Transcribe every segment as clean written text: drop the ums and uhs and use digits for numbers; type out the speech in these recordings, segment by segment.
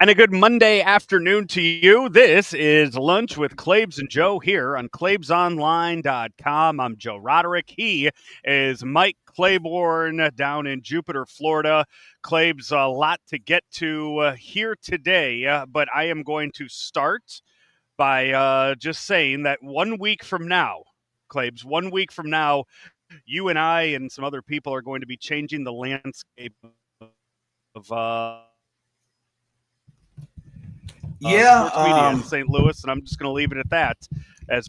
And a good Monday afternoon to you. This is Lunch with Claibs and Joe here on claibsonline.com. I'm Joe Roderick. He is Mike Claiborne down in Jupiter, Florida. Claibs, a lot to get to here today, but I am going to start by just saying that 1 week from now, Claibs, 1 week from now, you and I and some other people are going to be changing the landscape of sports media in St. Louis, and I'm just going to leave it at that. It's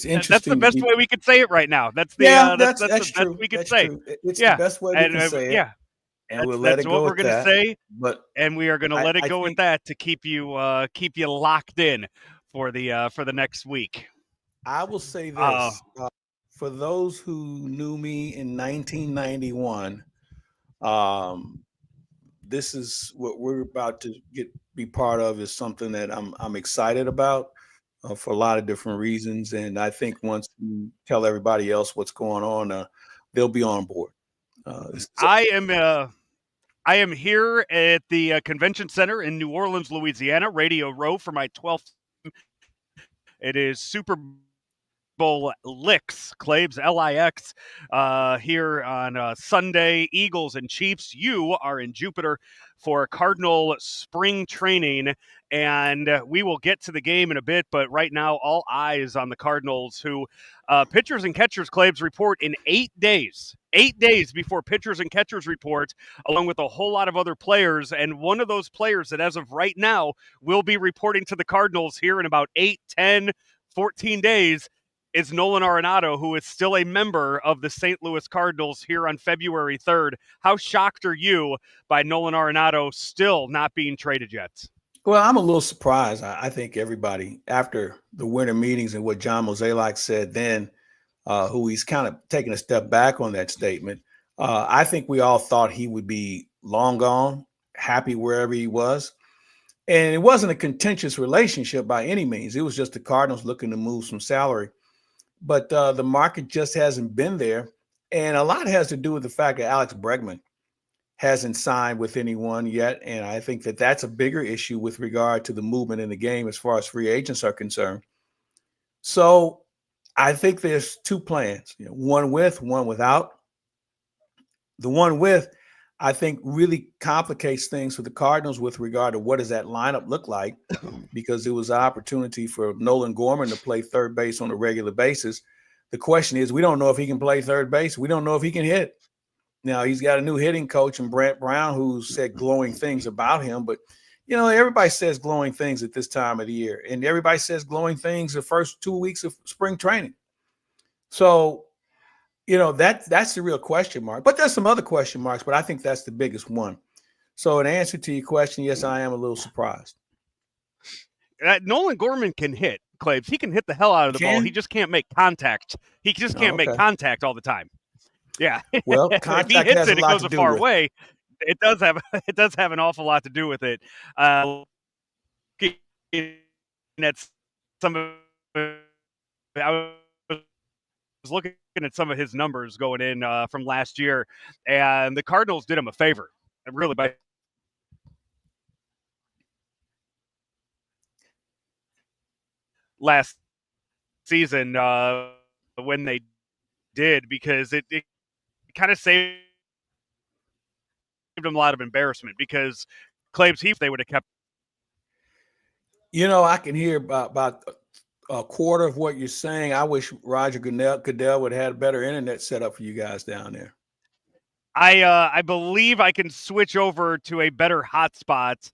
interesting. That's the best way we could say it right now. That's the that's the best we could say. True. It's the best way we can say it. Yeah, and we'll let it go. That's what we're going to say. But and we are going to let it go with that to keep you locked in for the next week. I will say this: for those who knew me in 1991. This is what we're about to be part of is something that I'm excited about for a lot of different reasons. And I think once you tell everybody else what's going on, they'll be on board. I am here at the convention center in New Orleans, Louisiana, Radio Row for my 12th. It is Super Bowl Licks, Claibs, L-I-X, here on Sunday, Eagles and Chiefs. You are in Jupiter for Cardinal spring training, and we will get to the game in a bit, but right now, all eyes on the Cardinals, who pitchers and catchers, Claibs, report in 8 days. 8 days before pitchers and catchers report, along with a whole lot of other players, and one of those players that as of right now will be reporting to the Cardinals here in about 8, 10, 14 days is Nolan Arenado, who is still a member of the St. Louis Cardinals here on February 3rd. How shocked are you by Nolan Arenado still not being traded yet? Well, I'm a little surprised. I think everybody, after the winter meetings and what John Mozeliak said then, who he's kind of taking a step back on that statement, I think we all thought he would be long gone, happy wherever he was. And it wasn't a contentious relationship by any means. It was just the Cardinals looking to move some salary. But the market just hasn't been there. And a lot has to do with the fact that Alex Bregman hasn't signed with anyone yet. And I think that that's a bigger issue with regard to the movement in the game as far as free agents are concerned. So I think there's two plans, one with, one without. The one with, I think, really complicates things for the Cardinals with regard to what does that lineup look like, because it was an opportunity for Nolan Gorman to play third base on a regular basis. The question is, we don't know if he can play third base. We don't know if he can hit. Now, he's got a new hitting coach in Brant Brown who said glowing things about him. But, everybody says glowing things at this time of the year. And everybody says glowing things the first 2 weeks of spring training. So, that's the real question mark. But there's some other question marks, but I think that's the biggest one. So in answer to your question, yes, I am a little surprised. Nolan Gorman can hit, Claibs. He can hit the hell out of the ball. He just can't make contact. He just can't make contact all the time. Yeah. Well, if he hits it, it goes a far way. It does have an awful lot to do with it. That's some of I was looking at some of his numbers going in from last year, and the Cardinals did him a favor, really, by last season when they did, because it kind of saved him a lot of embarrassment, because Claibs, they would have kept. I can hear about a quarter of what you're saying. I wish Roger Goodell would have had a better internet set up for you guys down there. I believe I can switch over to a better hotspot,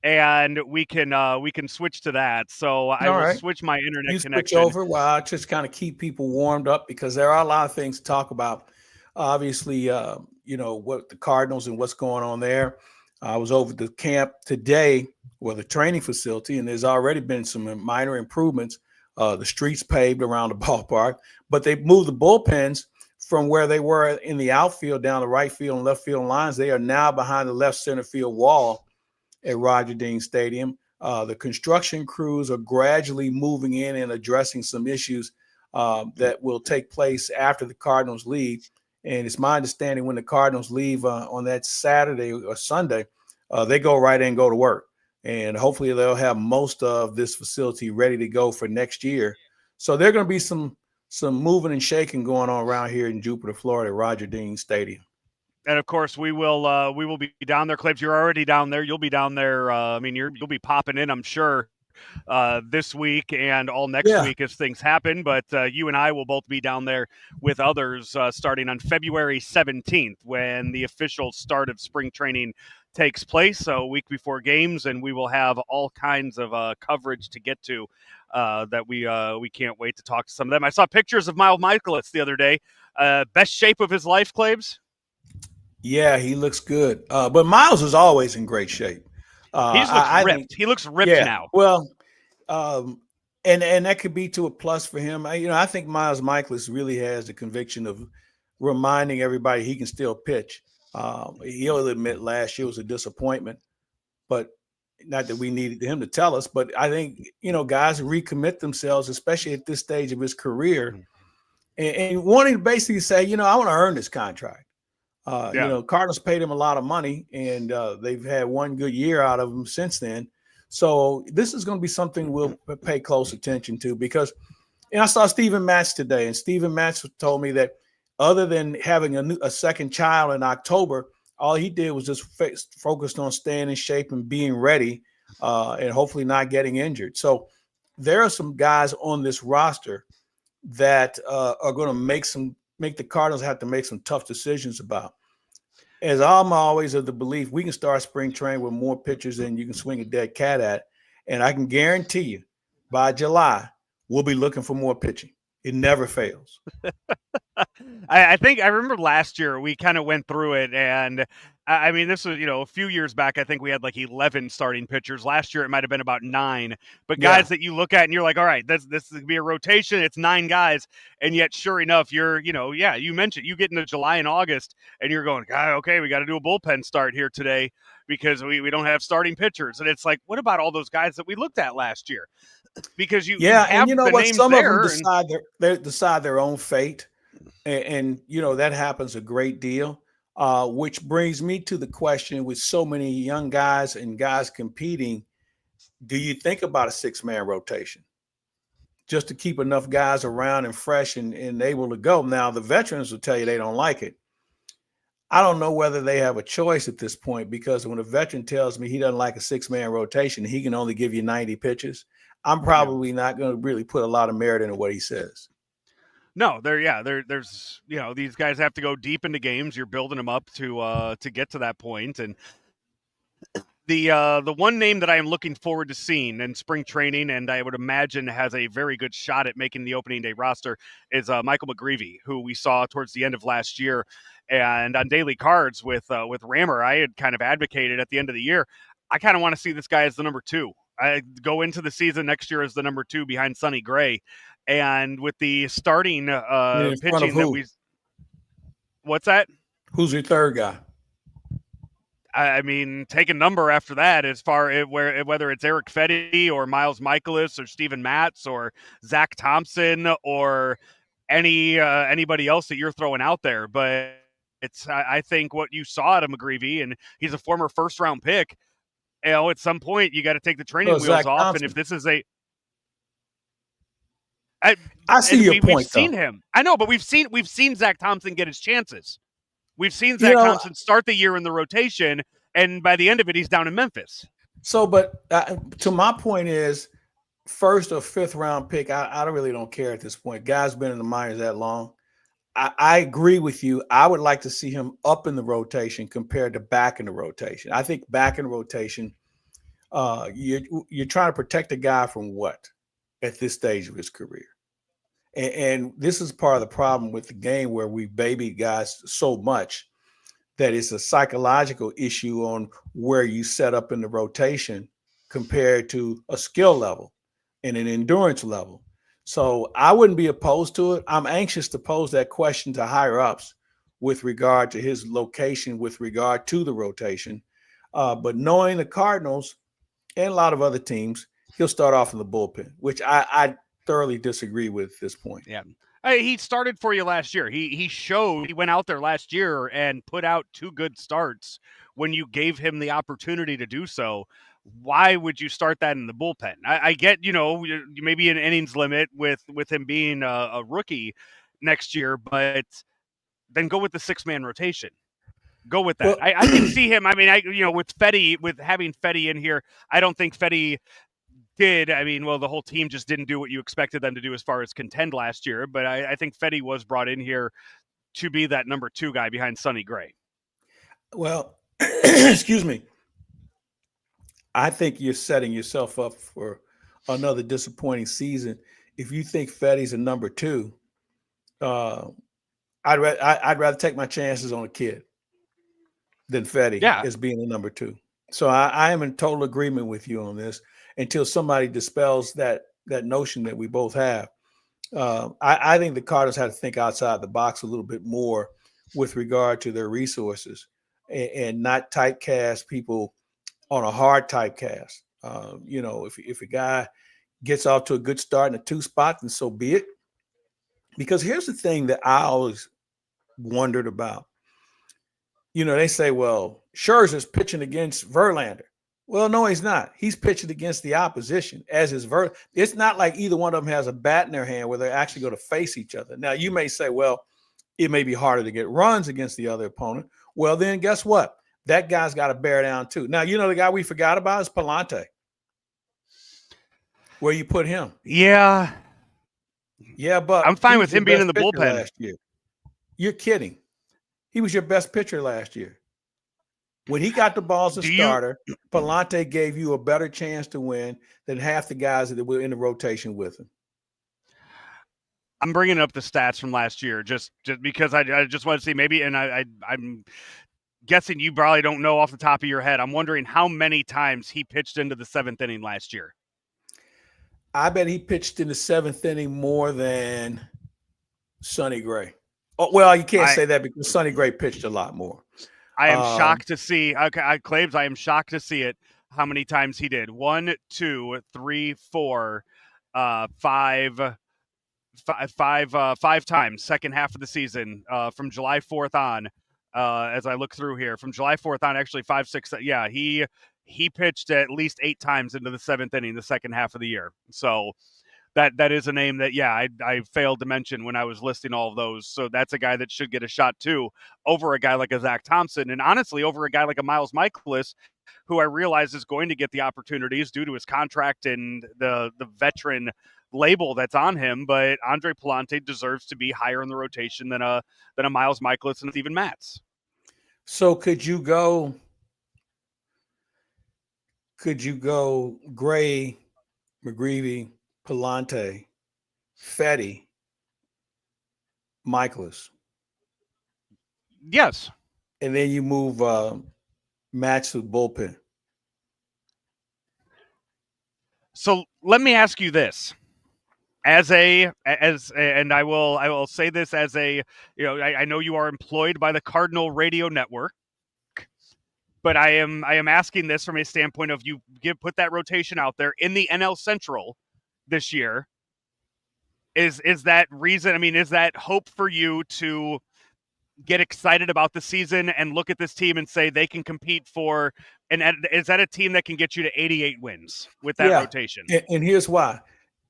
and we can switch to that. So I will switch my internet connection. Switch over while I just kind of keep people warmed up, because there are a lot of things to talk about. Obviously, what the Cardinals and what's going on there. I was over the camp today, the training facility, and there's already been some minor improvements. The streets paved around the ballpark, but they moved the bullpens from where they were in the outfield down the right field and left field lines. They are now behind the left center field wall at Roger Dean Stadium. The construction crews are gradually moving in and addressing some issues that will take place after the Cardinals leave. And it's my understanding when the Cardinals leave on that Saturday or Sunday, they go right in and go to work. And hopefully they'll have most of this facility ready to go for next year. So there's going to be some moving and shaking going on around here in Jupiter, Florida, Roger Dean Stadium. And of course, we will be down there. Claibs, you're already down there. You'll be down there. I mean, you'll be popping in, I'm sure, this week and all next Yeah. week as things happen. But you and I will both be down there with others starting on February 17th when the official start of spring training takes place. So a week before games, and we will have all kinds of coverage to get to that we can't wait to talk to some of them. I saw pictures of Miles Michaelis the other day. Best shape of his life, Claibs? Yeah, he looks good. But Miles is always in great shape. He just looks I ripped. think, He looks ripped yeah. now. Well, and that could be to a plus for him. I think Miles Michaelis really has the conviction of reminding everybody he can still pitch. He'll admit last year was a disappointment, but not that we needed him to tell us. But I think guys recommit themselves, especially at this stage of his career, and wanting to basically say, I want to earn this contract. Cardinals paid him a lot of money, and they've had one good year out of him since then. So this is going to be something we'll pay close attention to because I saw Steven Matz today, and Steven Matz told me that other than having a second child in October, all he did was just focused on staying in shape and being ready and hopefully not getting injured. So there are some guys on this roster that are going to make the Cardinals have to make some tough decisions about. As I'm always of the belief, we can start spring training with more pitchers than you can swing a dead cat at. And I can guarantee you by July, we'll be looking for more pitching. It never fails. I think I remember last year we kind of went through it, and I mean, this was a few years back. I think we had like 11 starting pitchers. Last year it might have been about 9, but guys that you look at and you're like, all right, this is gonna be a rotation. It's 9 guys, and yet sure enough, you're you mentioned you get into July and August, and you're going, God, okay, we got to do a bullpen start here today because we don't have starting pitchers, and it's like, what about all those guys that we looked at last year? Because you have and you know the what? names Some there, of them decide their own fate. And that happens a great deal, which brings me to the question with so many young guys and guys competing, do you think about a 6-man rotation just to keep enough guys around and fresh and able to go? Now, the veterans will tell you they don't like it. I don't know whether they have a choice at this point because when a veteran tells me he doesn't like a 6-man rotation, he can only give you 90 pitches. I'm probably not going to really put a lot of merit into what he says. No, there's these guys have to go deep into games. You're building them up to get to that point, and the one name that I am looking forward to seeing in spring training, and I would imagine has a very good shot at making the opening day roster, is Michael McGreevy, who we saw towards the end of last year, and on daily cards with Rammer, I had kind of advocated at the end of the year, I kind of want to see this guy as the number 2. I go into the season next year as the number 2 behind Sonny Gray. And with the starting pitching that what's that? Who's your third guy? I mean, take a number after that as far as whether it's Eric Fetty or Miles Michaelis or Steven Matz or Zach Thompson or anybody else that you're throwing out there. But I think what you saw out of McGreevy, and he's a former first-round pick, at some point you got to take the training wheels Zach off. Thompson. And if this is I see your point. We've seen him. I know, but we've seen Zach Thompson get his chances. We've seen Zach Thompson start the year in the rotation, and by the end of it, he's down in Memphis. So, but to my point is, first or fifth round pick, I really don't care at this point. Guy's been in the minors that long. I agree with you. I would like to see him up in the rotation compared to back in the rotation. I think back in the rotation, you're trying to protect a guy from what at this stage of his career. And this is part of the problem with the game where we baby guys so much that it's a psychological issue on where you set up in the rotation compared to a skill level and an endurance level. So I wouldn't be opposed to it. I'm anxious to pose that question to higher ups with regard to his location, with regard to the rotation. But knowing the Cardinals and a lot of other teams, he'll start off in the bullpen, which I thoroughly disagree with at this point. Yeah. He started for you last year. He went out there last year and put out 2 good starts when you gave him the opportunity to do so. Why would you start that in the bullpen? I get, maybe an innings limit with him being a rookie next year, but then go with the 6-man rotation. Go with that. Well, I can see him. I mean, with Fetty, with having Fetty in here, I don't think Fetty did. I mean, well, the whole team just didn't do what you expected them to do as far as contend last year. But I think Fetty was brought in here to be that number 2 guy behind Sonny Gray. well, excuse me. I think you're setting yourself up for another disappointing season if you think Fetty's a number 2. I'd rather take my chances on a kid than Fetty Yeah. as being a number 2. So I am in total agreement with you on this until somebody dispels that notion that we both have. I think the Cardinals had to think outside the box a little bit more with regard to their resources and not typecast people on a hard typecast. If a guy gets off to a good start in a 2 spot, then so be it. Because here's the thing that I always wondered about. They say, well, Scherzer's pitching against Verlander. Well, no, he's not. He's pitching against the opposition as his It's not like either one of them has a bat in their hand where they're actually going to face each other. Now, you may say, well, it may be harder to get runs against the other opponent. Well, then guess what? That guy's got to bear down too. Now, the guy we forgot about is Palante. Where you put him? Yeah. Yeah, but I'm fine with him being in the bullpen last year. You're kidding. He was your best pitcher last year. When he got the ball as a starter, Palante gave you a better chance to win than half the guys that were in the rotation with him. I'm bringing up the stats from last year just because I just want to see maybe, and I'm guessing you probably don't know off the top of your head. I'm wondering how many times he pitched into the 7th inning last year. I bet he pitched in the 7th inning more than Sonny Gray. Oh, well, you can't say that because Sonny Gray pitched a lot more. I am shocked to see. Okay, Claibs, I am shocked to see it. How many times he did? 1, 2, 3, 4, 5 times. Second half of the season, from July 4th on. As I look through here, from July 4th on, actually 5, 6. Yeah, he pitched at least 8 times into the 7th inning, the second half of the year. So that is a name that, I failed to mention when I was listing all of those. So that's a guy that should get a shot too, over a guy like a Zach Thompson, and honestly, over a guy like a Miles Michaelis, who I realize is going to get the opportunities due to his contract and the veteran label that's on him. But Andre Palante deserves to be higher in the rotation than a Miles Michaelis and Steven Matz. So could you go Gray, McGreevy, Palante, Fetty, Michaelis? Yes. And then you move Matz to the bullpen. So let me ask you this. And I will say this as a, I know you are employed by the Cardinal Radio Network, but I am asking this from a standpoint of put that rotation out there in the NL Central this year. Is that reason? I mean, is that hope for you to get excited about the season and look at this team and say they can compete for? And is that a team that can get you to 88 wins with that rotation? And here's why: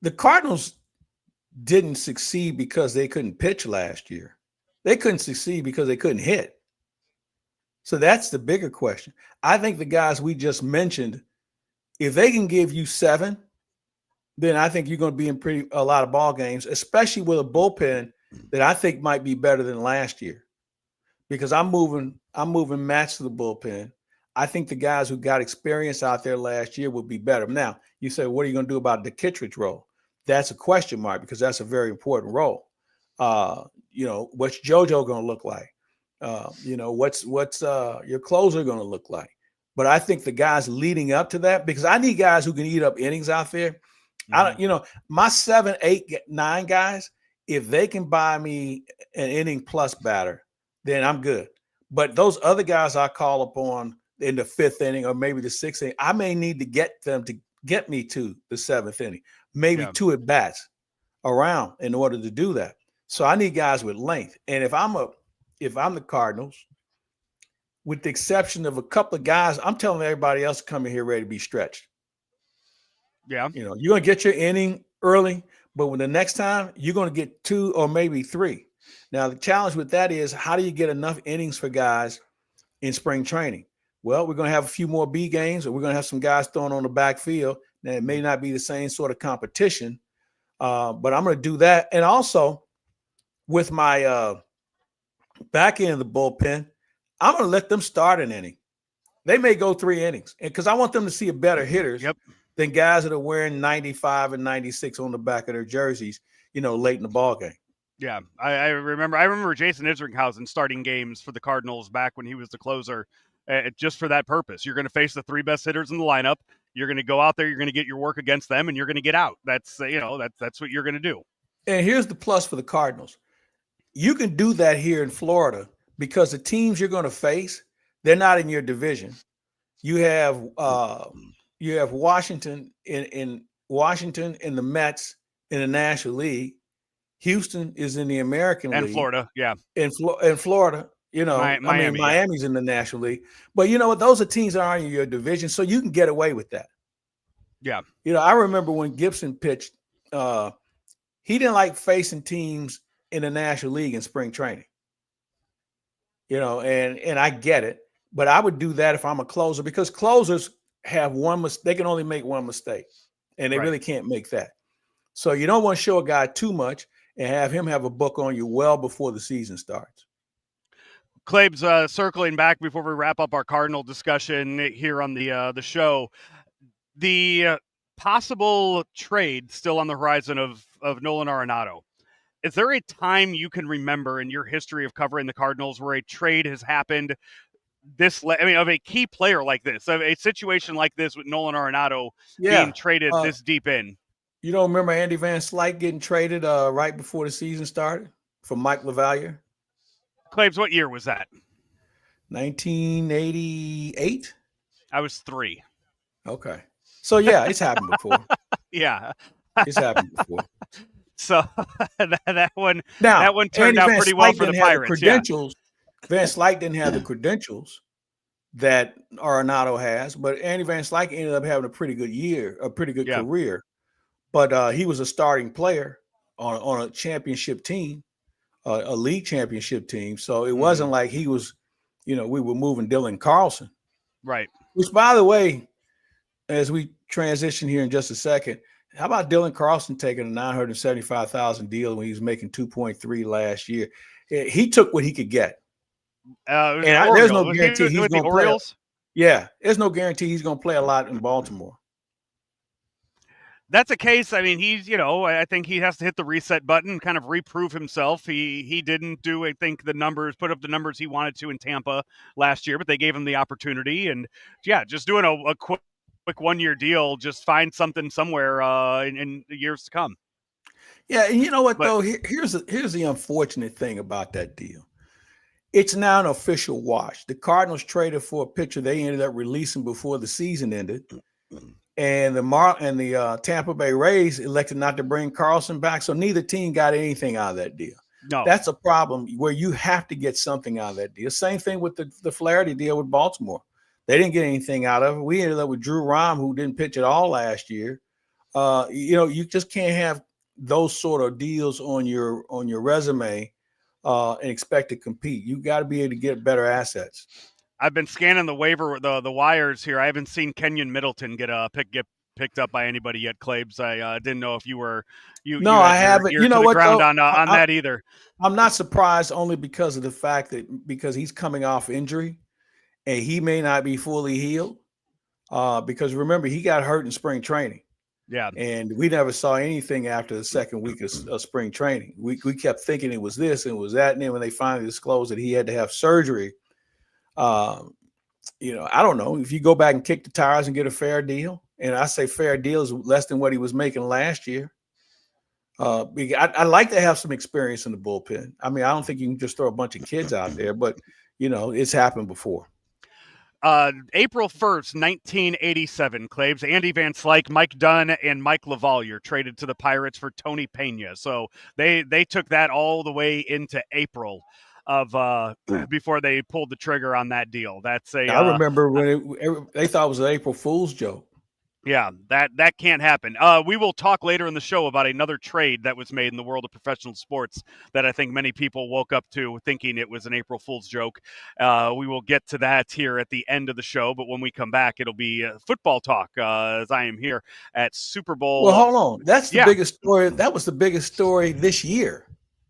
the Cardinals didn't succeed because they couldn't pitch last year. They couldn't succeed because they couldn't hit. So that's the bigger question. I think the guys we just mentioned, if they can give you 7, then I think you're going to be in a lot of ball games, especially with a bullpen that I think might be better than last year. Because I'm moving Matz to the bullpen. I think the guys who got experience out there last year will be better. Now, you say, what are you going to do about the Kittredge role? That's a question mark because that's a very important role. What's JoJo going to look like? What's your closer going to look like? But I think the guys leading up to that, because I need guys who can eat up innings out there. Mm-hmm. My 7, 8, 9 guys, if they can buy me an inning plus batter, then I'm good. But those other guys I call upon in the 5th inning or maybe the 6th inning, I may need to get them to get me to the 7th inning, maybe 2 at bats around in order to do that. So I need guys with length. And if I'm the Cardinals, with the exception of a couple of guys, I'm telling everybody else to come in here ready to be stretched. Yeah. You know, you're going to get your inning early, but when the next time you're going to get 2 or maybe 3. Now, the challenge with that is how do you get enough innings for guys in spring training? Well, we're going to have a few more B games, or we're going to have some guys throwing on the backfield. Now, it may not be the same sort of competition, but I'm going to do that. And also with my back end of the bullpen, I'm going to let them start an inning. They may go 3 innings, and because I want them to see a better hitters than guys that are wearing 95 and 96 on the back of their jerseys, you know, late in the ball game. Yeah, I remember Jason Isringhausen starting games for the Cardinals back when he was the closer, just for that purpose. You're going to face the 3 best hitters in the lineup. You're going to go out there. You're going to get your work against them, and you're going to get out. That's that's what you're going to do. And here's the plus for the Cardinals: you can do that here in Florida because the teams you're going to face, they're not in your division. You have Washington in Washington and the Mets in the National League. Houston is in the American League. And Florida, yeah. In Florida, you know, Miami, Miami's in the National League. But you know what? Those are teams that aren't in your division, so you can get away with that. Yeah. You know, I remember when Gibson pitched, he didn't like facing teams in the National League in spring training. You know, and I get it, but I would do that if I'm a closer, because closers have they can only make one mistake, and they really can't make that. So you don't want to show a guy too much and have him have a book on you well before the season starts. Claibs, circling back before we wrap up our Cardinal discussion here on the show, the possible trade still on the horizon of Nolan Arenado. Is there a time you can remember in your history of covering the Cardinals where a trade has happened of a key player like this, of a situation like this with Nolan Arenado being traded this deep in? You don't remember Andy Van Slyke getting traded right before the season started for Mike LaValliere? Claims, what year was that? 1988? I was 3. Okay. So, yeah, it's happened before. Yeah. It's happened before. So that one turned Andy out Van pretty Slyke well for the didn't have Pirates. Credentials. Van Slyke didn't have the credentials that Arenado has, but Andy Van Slyke ended up having a pretty good career. But he was a starting player on a championship team, a league championship team. So it wasn't like he was, you know, we were moving Dylan Carlson. Right. Which, by the way, as we transition here in just a second, how about Dylan Carlson taking a $975,000 deal when he was making 2.3 last year? He took what he could get. There's no guarantee he's going to play. There's no guarantee he's going to play a lot in Baltimore. That's a case. I mean, he's, I think he has to hit the reset button, kind of reprove himself. He didn't do, I think, put up the numbers he wanted to in Tampa last year, but they gave him the opportunity. And just doing a quick 1-year deal, just find something somewhere in the years to come. Yeah, and you know what, though? Here's the unfortunate thing about that deal. It's now an official wash. The Cardinals traded for a pitcher they ended up releasing before the season ended. And the Tampa Bay Rays elected not to bring Carlson back. So neither team got anything out of that deal. No. That's a problem where you have to get something out of that deal. Same thing with the Flaherty deal with Baltimore. They didn't get anything out of it. We ended up with Drew Rahm, who didn't pitch at all last year. You just can't have those sort of deals on your resume and expect to compete. You got to be able to get better assets. I've been scanning the waiver, the wires here. I haven't seen Kenyon Middleton get picked up by anybody yet, Claibs. I didn't know if you were I haven't. You know what? Ground on that either. I'm not surprised, only because of the fact because he's coming off injury and he may not be fully healed. Because remember, he got hurt in spring training. Yeah, and we never saw anything after the second week of spring training. We kept thinking it was this and it was that, and then when they finally disclosed that he had to have surgery. I don't know if you go back and kick the tires and get a fair deal. And I say fair deal is less than what he was making last year. I'd like to have some experience in the bullpen. I mean, I don't think you can just throw a bunch of kids out there, but it's happened before. April 1st, 1987, Claibs, Andy Van Slyke, Mike Dunn, and Mike Lavalliere traded to the Pirates for Tony Pena. So they took that all the way into April of before they pulled the trigger on that deal. That's I remember when they thought it was an April Fool's joke. Yeah, that can't happen. We will talk later in the show about another trade that was made in the world of professional sports that I think many people woke up to thinking it was an April Fool's joke. We will get to that here at the end of the show, but when we come back, it'll be football talk as I am here at Super Bowl. Well, hold on. That's the biggest story. That was the biggest story this year.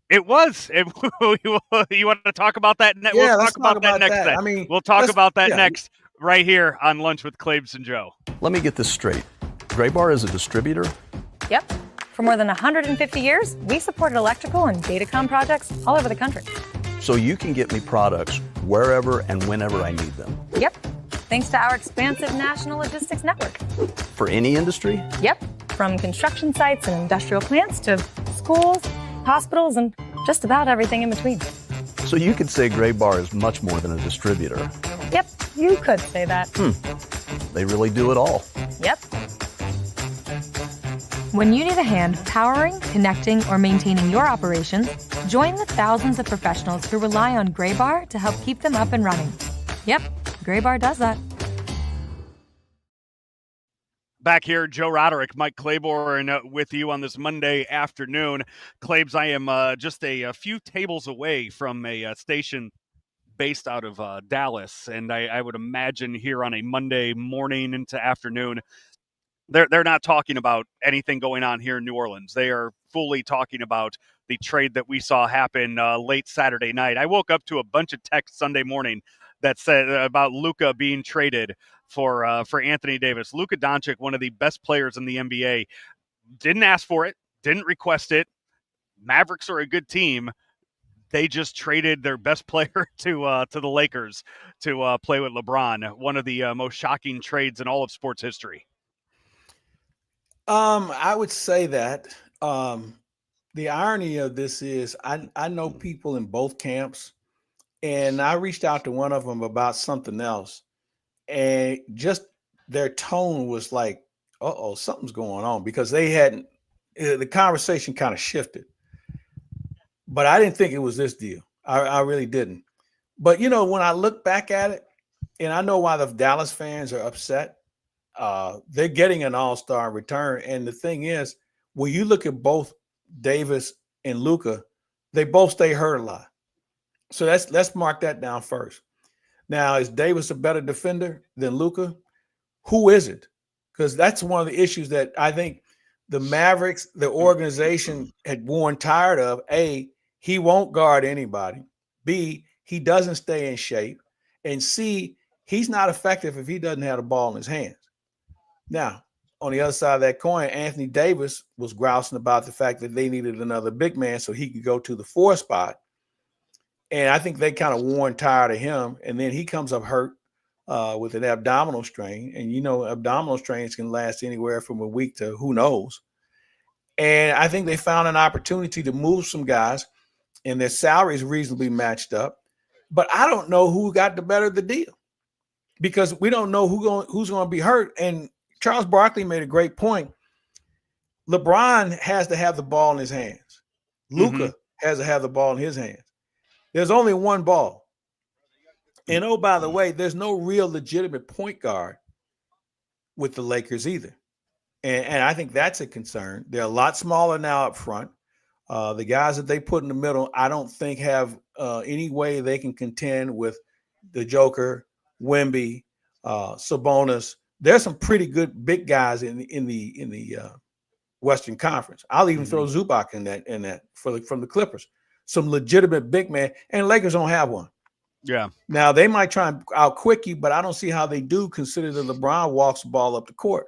It was. You want to talk about that? Yeah, we'll let's talk about that next. I mean, we'll talk about that next. Right here on Lunch with Claibs and Joe. Let me get this straight. Graybar is a distributor? Yep. For more than 150 years, we supported electrical and datacom projects all over the country. So you can get me products wherever and whenever I need them? Yep. Thanks to our expansive national logistics network. For any industry? Yep. From construction sites and industrial plants to schools, hospitals, and just about everything in between. So you could say Graybar is much more than a distributor? Yep, you could say that. They really do it all. Yep. When you need a hand powering, connecting, or maintaining your operations, join the thousands of professionals who rely on Graybar to help keep them up and running. Yep, Graybar does that. Back here, Joe Roderick, Mike Claiborne with you on this Monday afternoon. Claibs, I am just a few tables away from a station based out of Dallas, and I would imagine here on a Monday morning into afternoon, they're not talking about anything going on here in New Orleans. They are fully talking about the trade that we saw happen late Saturday night. I woke up to a bunch of texts Sunday morning that said about Luka being traded for Anthony Davis. Luka Doncic, one of the best players in the NBA, didn't ask for it, didn't request it. Mavericks are a good team. They just traded their best player to the Lakers to play with LeBron. One of the most shocking trades in all of sports history. I would say that the irony of this is I know people in both camps, and I reached out to one of them about something else, and just their tone was like, uh-oh, something's going on, because they hadn't, the conversation kind of shifted. But I didn't think it was this deal. I really didn't. But, you know, when I look back at it, and I know why the Dallas fans are upset, they're getting an all-star return. And the thing is, when you look at both Davis and Luka, they both stay hurt a lot. So let's mark that down first. Now, is Davis a better defender than Luka? Who is it? Because that's one of the issues that I think the Mavericks, the organization, had worn tired of. A, he won't guard anybody. B, he doesn't stay in shape. And C, he's not effective if he doesn't have the ball in his hands. Now, on the other side of that coin, Anthony Davis was grousing about the fact that they needed another big man so he could go to the 4 spot. And I think they kind of worn tired of him. And then he comes up hurt with an abdominal strain. And, you know, abdominal strains can last anywhere from a week to who knows. And I think they found an opportunity to move some guys, and their salaries reasonably matched up. But I don't know who got the better of the deal, because we don't know who's going to be hurt. And Charles Barkley made a great point. LeBron has to have the ball in his hands. Luka has to have the ball in his hands. There's only one ball. And oh, by the way, there's no real legitimate point guard with the Lakers either. And I think that's a concern. They're a lot smaller now up front. The guys that they put in the middle, I don't think have any way they can contend with the Joker, Wemby, Sabonis. There's some pretty good big guys in the Western Conference. I'll even throw Zubac in that from the Clippers. Some legitimate big man, and Lakers don't have one. Yeah. Now they might try and outquick you, but I don't see how they do, considering that LeBron walks the ball up the court.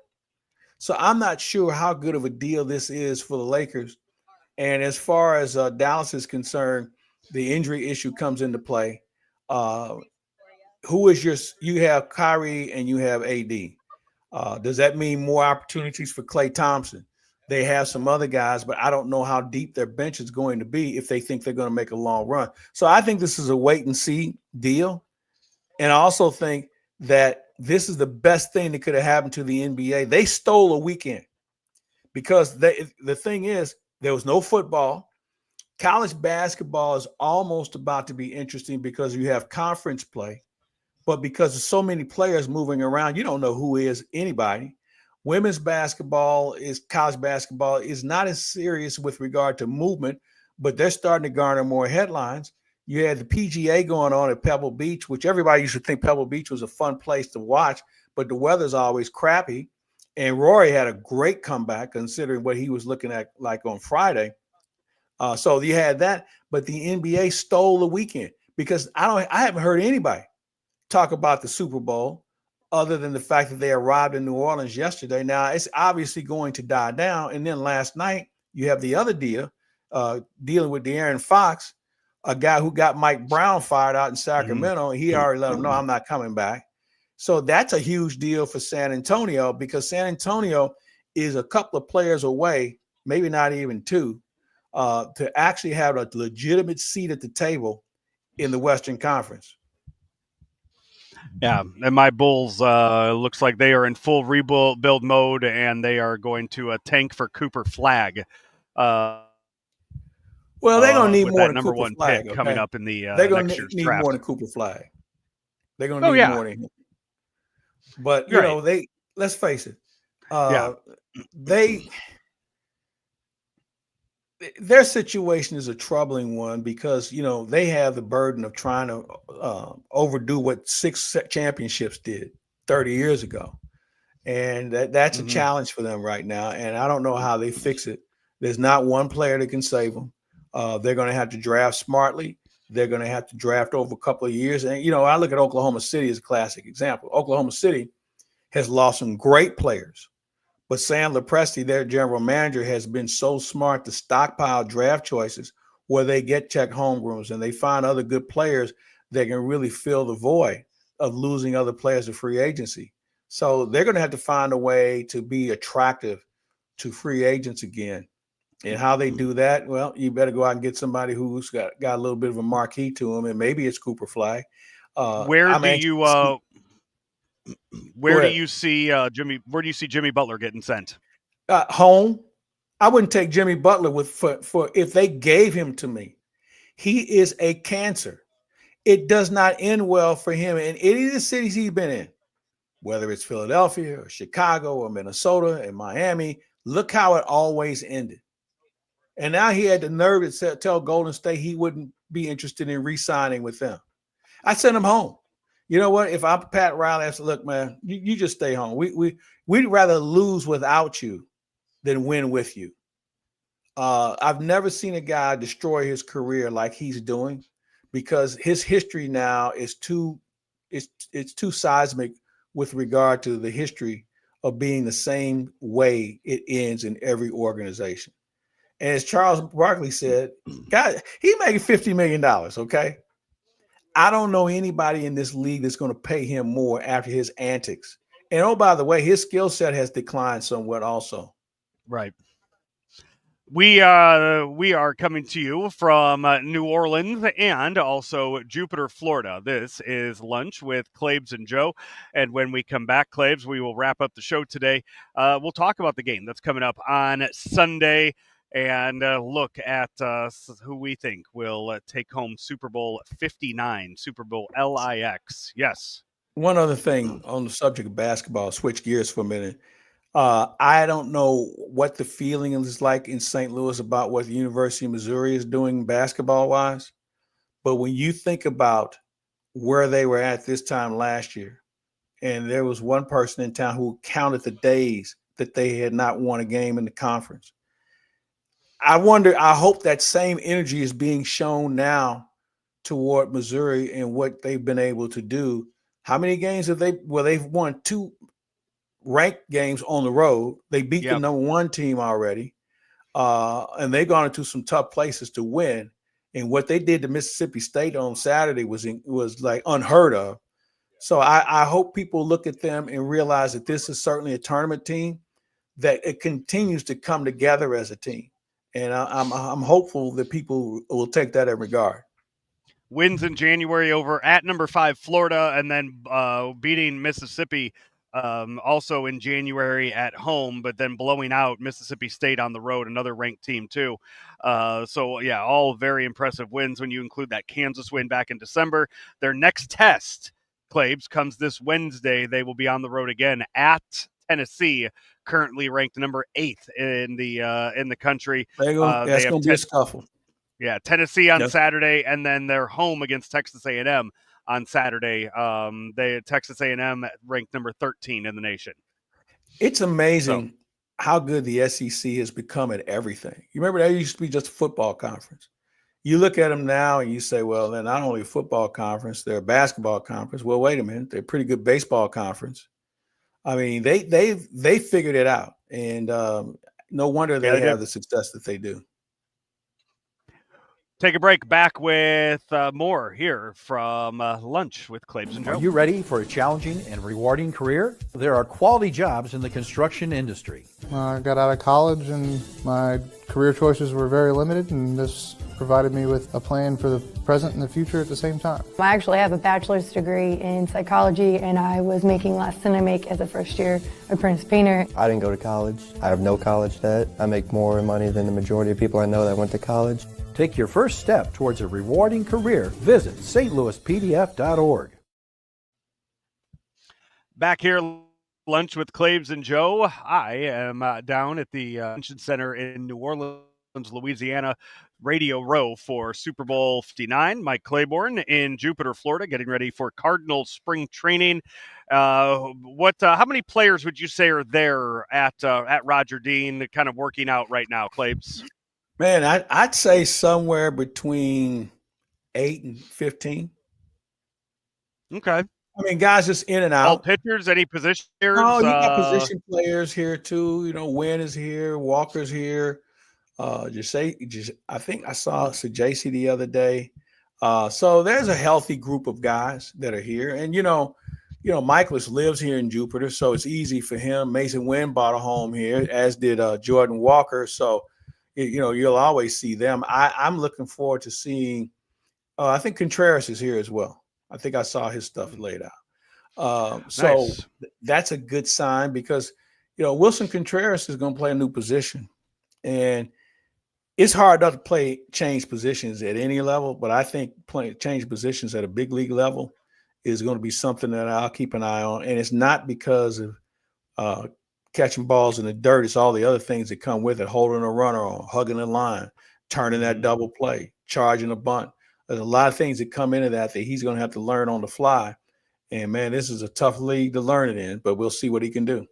So I'm not sure how good of a deal this is for the Lakers. And as far as Dallas is concerned, the injury issue comes into play. Who is you have Kyrie and you have AD. Does that mean more opportunities for Klay Thompson? They have some other guys, but I don't know how deep their bench is going to be if they think they're going to make a long run. So I think this is a wait and see deal. And I also think that this is the best thing that could have happened to the NBA. They stole a weekend because the thing is, there was no football. College basketball is almost about to be interesting because you have conference play, but because there's so many players moving around, you don't know who is anybody. Women's basketball college basketball is not as serious with regard to movement, but they're starting to garner more headlines. You had the PGA going on at Pebble Beach, which everybody used to think Pebble Beach was a fun place to watch, but the weather's always crappy. And Rory had a great comeback considering what he was looking at like on Friday. So you had that, but the NBA stole the weekend because I haven't heard anybody talk about the Super Bowl other than the fact that they arrived in New Orleans yesterday. Now it's obviously going to die down. And then last night you have the other deal, dealing with De'Aaron Fox, a guy who got Mike Brown fired out in Sacramento. And he already let him know, I'm not coming back. So that's a huge deal for San Antonio because San Antonio is a couple of players away, maybe not even two, to actually have a legitimate seat at the table in the Western Conference. Yeah, and my Bulls looks like they are in full rebuild mode, and they are going to tank for Cooper Flagg. Well, they're going to need with more that than number Cooper one Flagg, pick coming up in the they're going next to year's need draft. more than Cooper Flagg. They're going to need more than him. But you know, let's face it, their situation is a troubling one because, you know, they have the burden of trying to overdo what 6 championships did 30 years ago. And that's a challenge for them right now. And I don't know how they fix it. There's not one player that can save them. They're going to have to draft smartly. They're going to have to draft over a couple of years. And, you know, I look at Oklahoma City as a classic example. Oklahoma City has lost some great players. But Sam Lepresti, their general manager, has been so smart to stockpile draft choices where they get check homerooms and they find other good players that can really fill the void of losing other players to free agency. So they're going to have to find a way to be attractive to free agents again. And how they do that, well, you better go out and get somebody who's got a little bit of a marquee to him, and maybe it's Cooper Flagg. Where do you see Jimmy Butler getting sent? Home. I wouldn't take Jimmy Butler for if they gave him to me. He is a cancer. It does not end well for him in any of the cities he's been in, whether it's Philadelphia or Chicago or Minnesota and Miami. Look how it always ended. And now he had the nerve to tell Golden State he wouldn't be interested in re-signing with them. I sent him home. You know what? If I'm Pat Riley, I said, look, man, you just stay home. We'd rather lose without you than win with you. I've never seen a guy destroy his career like he's doing because his history now is too seismic with regard to the history of being the same way it ends in every organization. And as Charles Barkley said, God, he made $50 million, okay? I don't know anybody in this league that's going to pay him more after his antics. And oh, by the way, his skill set has declined somewhat also. Right. We are coming to you from New Orleans and also Jupiter, Florida. This is Lunch with Claibs and Joe. And when we come back, Claibs, we will wrap up the show today. We'll talk about the game that's coming up on Sunday and look at who we think will take home Super Bowl 59, Super Bowl LIX. Yes. One other thing on the subject of basketball, switch gears for a minute. I don't know what the feeling is like in St. Louis about what the University of Missouri is doing basketball-wise. But when you think about where they were at this time last year, and there was one person in town who counted the days that they had not won a game in the conference. I hope that same energy is being shown now toward Missouri and what they've been able to do. How many games have they've won 2 ranked games on the road. They beat the number 1 team already. And they've gone into some tough places to win. And what they did to Mississippi State on Saturday was like unheard of. So I hope people look at them and realize that this is certainly a tournament team, that it continues to come together as a team. And I'm hopeful that people will take that in regard. wins in January over at number 5 Florida, and then beating Mississippi also in January at home, but then blowing out Mississippi State on the road, another ranked team too. So yeah, all very impressive wins when you include that Kansas win back in December. Their next test, Claibs, comes this Wednesday. They will be on the road again at Tennessee, currently ranked number 8 in the country. There you go. That's going to be a scuffle. Yeah, Tennessee on Saturday, and then they're home against Texas A&M on Saturday. Texas A&M ranked number 13 in the nation. It's amazing how good the SEC has become at everything. You remember that used to be just a football conference. You look at them now and you say, well, they're not only a football conference, they're a basketball conference. Well, wait a minute, they're a pretty good baseball conference. I mean, they figured it out, and no wonder they have the success that they do. Take a break. Back with more here from Lunch with Claibs and Joe. Are you ready for a challenging and rewarding career? There are quality jobs in the construction industry. I got out of college and my career choices were very limited, and this provided me with a plan for the present and the future at the same time. I actually have a bachelor's degree in psychology, and I was making less than I make as a first-year apprentice painter. I didn't go to college. I have no college debt. I make more money than the majority of people I know that went to college. Take your first step towards a rewarding career. Visit stlouispdf.org. Back here, Lunch with Claibs and Joe. I am down at the Convention Center in New Orleans, Louisiana, Radio Row for Super Bowl 59. Mike Claiborne in Jupiter, Florida, getting ready for Cardinals spring training. How many players would you say are there at Roger Dean, kind of working out right now, Claibs? Man, I'd say somewhere between 8 and 15. Okay. I mean, guys just in and out. All pitchers, any position players? Oh, you got position players here too. You know, Wynn is here, Walker's here. I think I saw JC the other day. So there's a healthy group of guys that are here. And you know, Michaelis lives here in Jupiter, so it's easy for him. Mason Wynn bought a home here, as did Jordan Walker. So you'll always see them. I'm looking forward to seeing. I think Contreras is here as well. I think I saw his stuff laid out. So nice. That's a good sign because Wilson Contreras is going to play a new position, and it's hard not to change positions at any level. But I think change positions at a big league level is going to be something that I'll keep an eye on, and it's not because of catching balls in the dirt. It's all the other things that come with it, holding a runner on, hugging the line, turning that double play, charging a bunt. There's a lot of things that come into that he's going to have to learn on the fly. And, man, this is a tough league to learn it in, but we'll see what he can do.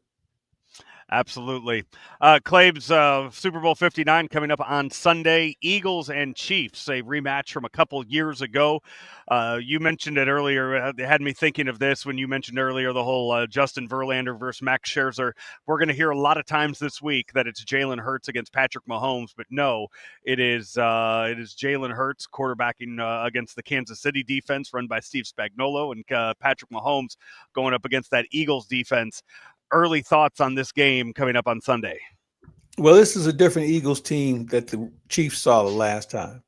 Absolutely. Claibs, Super Bowl 59 coming up on Sunday. Eagles and Chiefs, a rematch from a couple years ago. You mentioned it earlier. It had me thinking of this when you mentioned earlier the whole Justin Verlander versus Max Scherzer. We're going to hear a lot of times this week that it's Jalen Hurts against Patrick Mahomes, but no, it is Jalen Hurts quarterbacking against the Kansas City defense run by Steve Spagnuolo, and Patrick Mahomes going up against that Eagles defense. Early thoughts on this game coming up on Sunday? Well, this is a different Eagles team that the Chiefs saw the last time.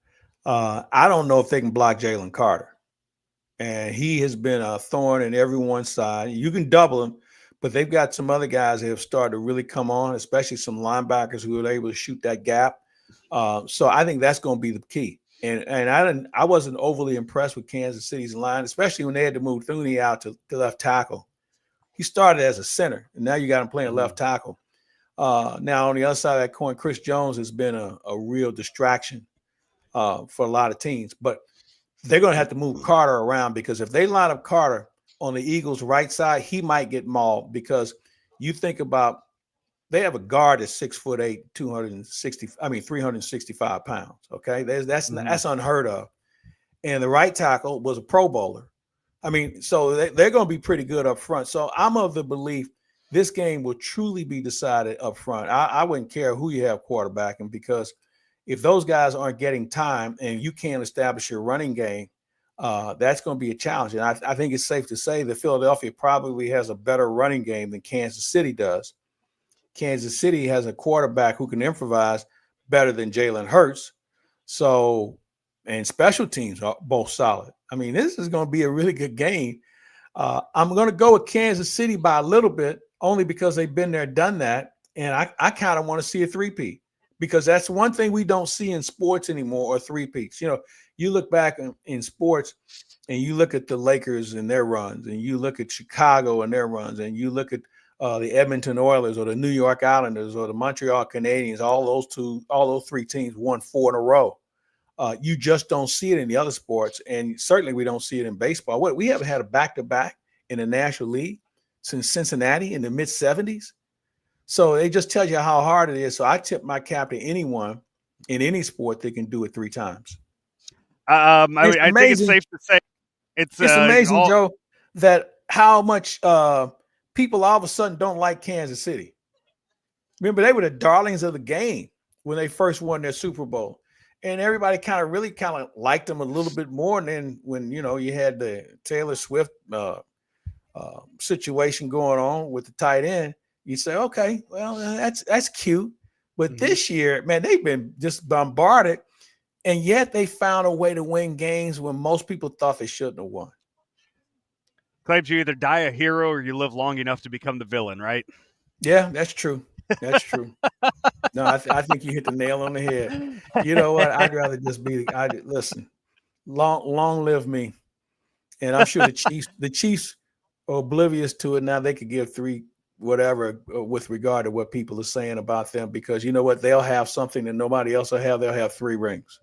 I don't know if they can block Jalen Carter. And he has been a thorn in everyone's side. You can double him, but they've got some other guys that have started to really come on, especially some linebackers who are able to shoot that gap. So I think that's going to be the key. And I wasn't overly impressed with Kansas City's line, especially when they had to move Thuney out to left tackle. He started as a center, and now you got him playing left tackle. Now, on the other side of that coin, Chris Jones has been a real distraction for a lot of teams. But they're going to have to move Carter around, because if they line up Carter on the Eagles' right side, he might get mauled, because you think about they have a guard that's 6'8", 365 pounds. Okay, that's unheard of. And the right tackle was a Pro Bowler. I mean, so they're going to be pretty good up front. So I'm of the belief this game will truly be decided up front. I wouldn't care who you have quarterbacking, because if those guys aren't getting time and you can't establish your running game, that's going to be a challenge. And I think it's safe to say that Philadelphia probably has a better running game than Kansas City does. Kansas City has a quarterback who can improvise better than Jalen Hurts. So and special teams are both solid. I mean, this is going to be a really good game. I'm going to go with Kansas City by a little bit, only because they've been there, done that. And I kind of want to see a three-peat, because that's one thing we don't see in sports anymore, or three-peats. You know, you look back in sports and you look at the Lakers and their runs, and you look at Chicago and their runs, and you look at the Edmonton Oilers or the New York Islanders or the Montreal Canadiens. All those three teams won 4 in a row. You just don't see it in the other sports, and certainly we don't see it in baseball. We haven't had a back-to-back in the National League since Cincinnati in the mid-'70s. So it just tells you how hard it is. So I tip my cap to anyone in any sport that can do it 3 times. I think it's safe to say it's amazing, Joe, that how much people all of a sudden don't like Kansas City. Remember, they were the darlings of the game when they first won their Super Bowl. And everybody kind of liked them a little bit more. And then when, you had the Taylor Swift situation going on with the tight end, you say, okay, well, that's cute. But this year, man, they've been just bombarded. And yet they found a way to win games when most people thought they shouldn't have won. Claibs, you either die a hero or you live long enough to become the villain, right? Yeah, that's true. That's true. No, I think you hit the nail on the head. You know what? I'd rather just listen, long live me. And I'm sure the Chiefs are oblivious to it now. They could give 3 whatever with regard to what people are saying about them, because you know what? They'll have something that nobody else will have. They'll have 3 rings.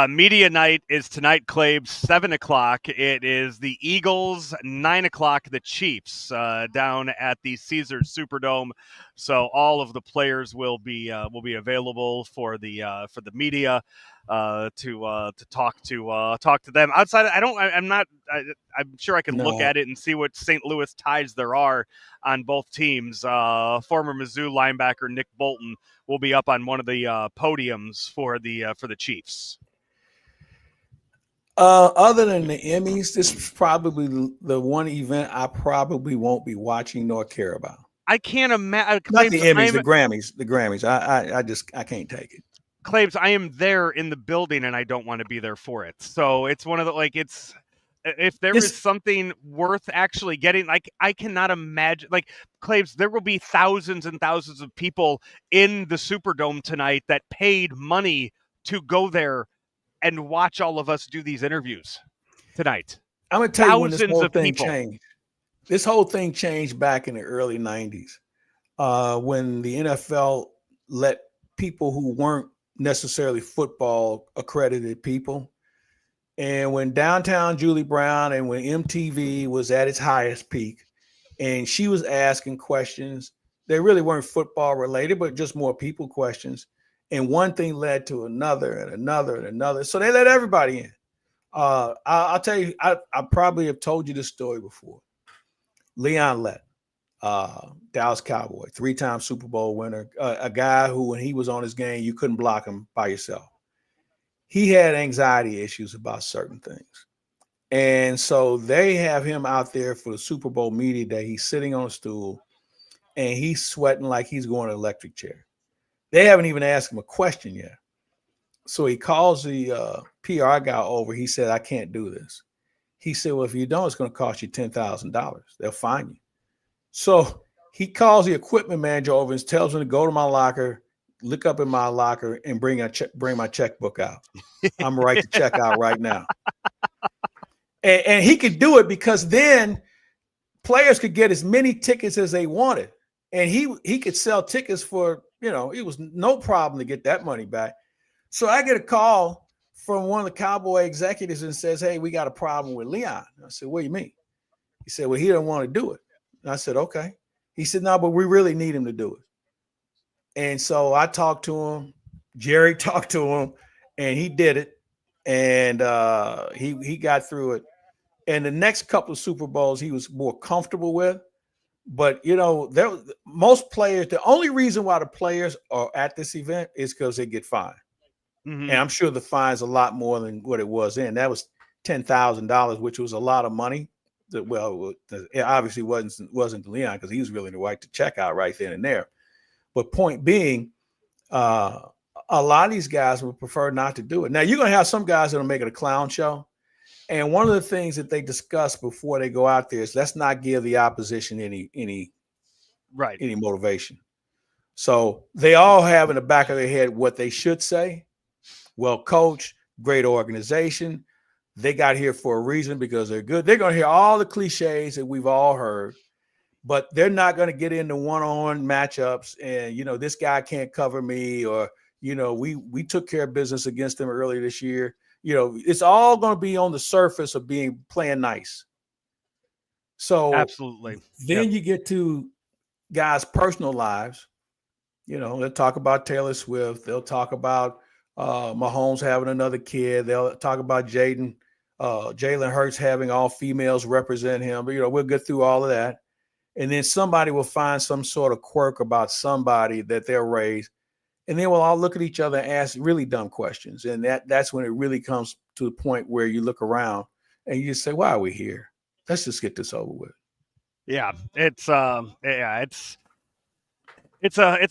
Media night is tonight, Claibs, 7 o'clock. It is the Eagles, 9 o'clock, the Chiefs down at the Caesars Superdome. So all of the players will be available for the media to talk to them. Outside, I'm sure I can look at it and see what St. Louis ties there are on both teams. Former Mizzou linebacker Nick Bolton will be up on one of the podiums for the Chiefs. Other than the Emmys, this is probably the one event I probably won't be watching nor care about. I can't imagine. Not the Emmys, the Grammys. I can't take it. Claibs, I am there in the building and I don't want to be there for it. So it's one of the, if there is something worth actually getting, I cannot imagine, Claibs, there will be thousands and thousands of people in the Superdome tonight that paid money to go there and watch all of us do these interviews tonight. I'm going to tell you when this whole thing changed. This whole thing changed back in the early 90s when the NFL let people who weren't necessarily football accredited people. And when Downtown Julie Brown and when MTV was at its highest peak and she was asking questions, they really weren't football related, but just more people questions. And one thing led to another and another and another. So they let everybody in. I'll tell you, I probably have told you this story before. Leon Lett, Dallas Cowboy, 3-time Super Bowl winner, a guy who, when he was on his game, you couldn't block him by yourself. He had anxiety issues about certain things. And so they have him out there for the Super Bowl media day. He's sitting on a stool and he's sweating like he's going to an electric chair. They haven't even asked him a question yet. So he calls the PR guy over. He said, I can't do this. He said, well, if you don't, it's going to cost you $10,000. They'll fine you. So he calls the equipment manager over and tells him to go to my locker, look up in my locker, and bring my checkbook out. I'm going to write the check out right now. And he could do it because then players could get as many tickets as they wanted. And he could sell tickets for, it was no problem to get that money back. So I get a call from one of the Cowboy executives and says, hey, we got a problem with Leon. I said, what do you mean? He said, well, he didn't want to do it. And I said, okay. He said, no, but we really need him to do it. And so I talked to him. Jerry talked to him, and he did it. And he got through it. And the next couple of Super Bowls he was more comfortable with. But, most players, the only reason why the players are at this event is because they get fined. Mm-hmm. And I'm sure the fine's a lot more than what it was then. That was $10,000, which was a lot of money. Well, it obviously wasn't to Leon because he was willing to write the check out right then and there. But point being, a a lot of these guys would prefer not to do it. Now, you're going to have some guys that will make it a clown show. And one of the things that they discuss before they go out there is let's not give the opposition any motivation. So they all have in the back of their head what they should say. Well, coach, great organization. They got here for a reason because they're good. They're going to hear all the cliches that we've all heard, but they're not going to get into one-on-one matchups and, this guy can't cover me or, we took care of business against them earlier this year. It's all going to be on the surface of playing nice. So absolutely. Then you get to guys' personal lives. They'll talk about Taylor Swift. They'll talk about Mahomes having another kid. They'll talk about Jalen Hurts having all females represent him. But, we'll get through all of that. And then somebody will find some sort of quirk about somebody that they'll raise. And then we'll all look at each other and ask really dumb questions. And that's when it really comes to the point where you look around and you just say, why are we here? Let's just get this over with. Yeah, it's a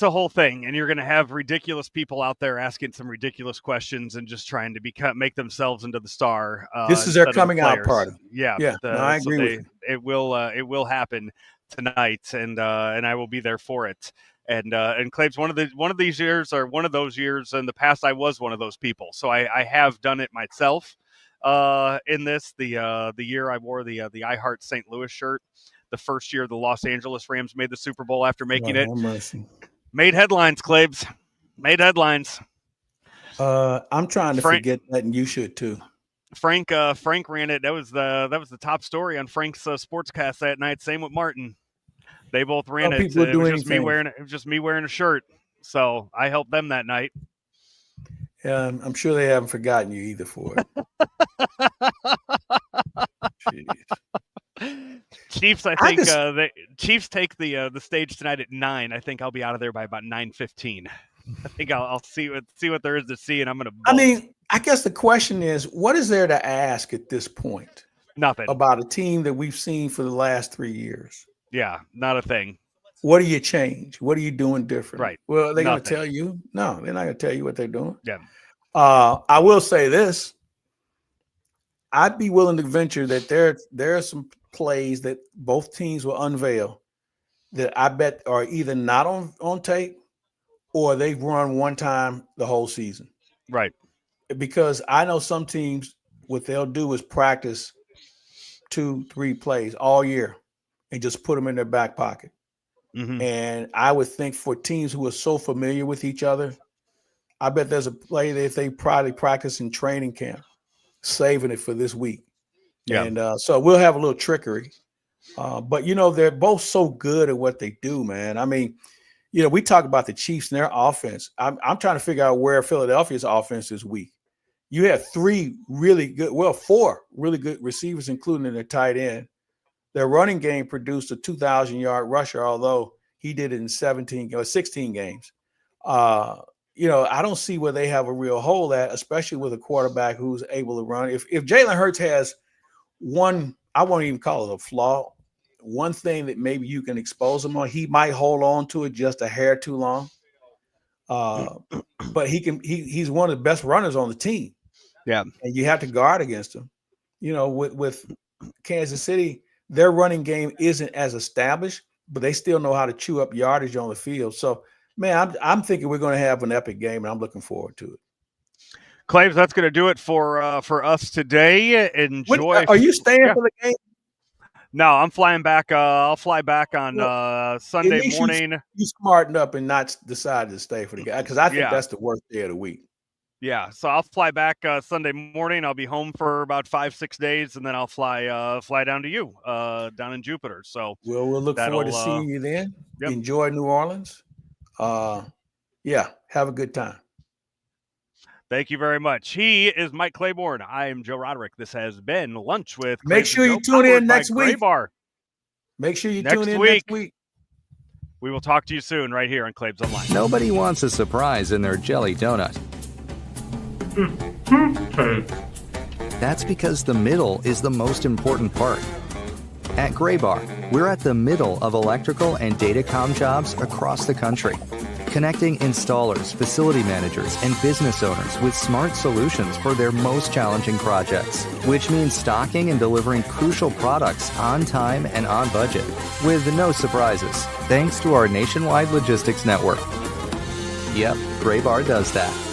whole thing, and you're going to have ridiculous people out there asking some ridiculous questions and just trying to make themselves into the star. This is their coming out party. Yeah, I agree with you. It will happen tonight, and I will be there for it. And Claibs, one of these years or one of those years in the past, I was one of those people. So I have done it myself. In this, the year I wore the I Heart St. Louis shirt. The first year the Los Angeles Rams made the Super Bowl after making it. Made headlines, Claibs. Made headlines. I'm trying to forget that, and you should too. Frank ran it. That was the top story on Frank's sportscast that night. Same with Martin. They both ran it. It was just me wearing a shirt. So I helped them that night. Yeah, I'm sure they haven't forgotten you either for it. Chiefs, I think the Chiefs take the stage tonight at 9. I think I'll be out of there by about 9:15. I think I'll see what there is to see, and I'm going to. I guess the question is, what is there to ask at this point? Nothing about a team that we've seen for the last 3 years. Yeah, not a thing. What do you change? What are you doing different? Right. Well, are they going to tell you? No, they're not going to tell you what they're doing. Yeah. I will say this. I'd be willing to venture that there are some plays that both teams will unveil that I bet are either not on tape or they've run one time the whole season. Right. Because I know some teams, what they'll do is practice 2-3 plays all year and just put them in their back pocket. Mm-hmm. And I would think for teams who are so familiar with each other, I bet there's a play that they probably practice in training camp, saving it for this week. Yeah. And so we'll have a little trickery. But, they're both so good at what they do, man. I mean, we talk about the Chiefs and their offense. I'm trying to figure out where Philadelphia's offense is weak. You have 4 really good receivers, including their tight end. Their running game produced a 2,000-yard rusher, although he did it in 16 games. I don't see where they have a real hole at, especially with a quarterback who's able to run. If Jalen Hurts has one, I won't even call it a flaw, one thing that maybe you can expose him on, he might hold on to it just a hair too long. But he's one of the best runners on the team. Yeah. And you have to guard against him. With Kansas City, their running game isn't as established, but they still know how to chew up yardage on the field. So, man, I'm thinking we're going to have an epic game, and I'm looking forward to it. Claims, that's going to do it for us today. Enjoy. Are you staying for the game? No, I'm flying back. I'll fly back on Sunday morning. You smartened up and not decided to stay for the game, because I think that's the worst day of the week. Yeah, so I'll fly back Sunday morning. I'll be home for about 5-6 days, and then I'll fly down to you down in Jupiter. So we'll look forward to seeing you then. Yep. Enjoy New Orleans. Have a good time. Thank you very much. He is Mike Claiborne. I am Joe Roderick. This has been Lunch with Claibs. Make sure you tune in next week. Make sure you tune in next week. We will talk to you soon right here on Claibs Online. Nobody wants a surprise in their jelly donut. That's because the middle is the most important part. At Graybar, we're at the middle of electrical and datacom jobs across the country. connecting installers, facility managers, and business owners with smart solutions for their most challenging projects, which means stocking and delivering crucial products on time and on budget, with no surprises, thanks to our nationwide logistics network. Yep, Graybar does that.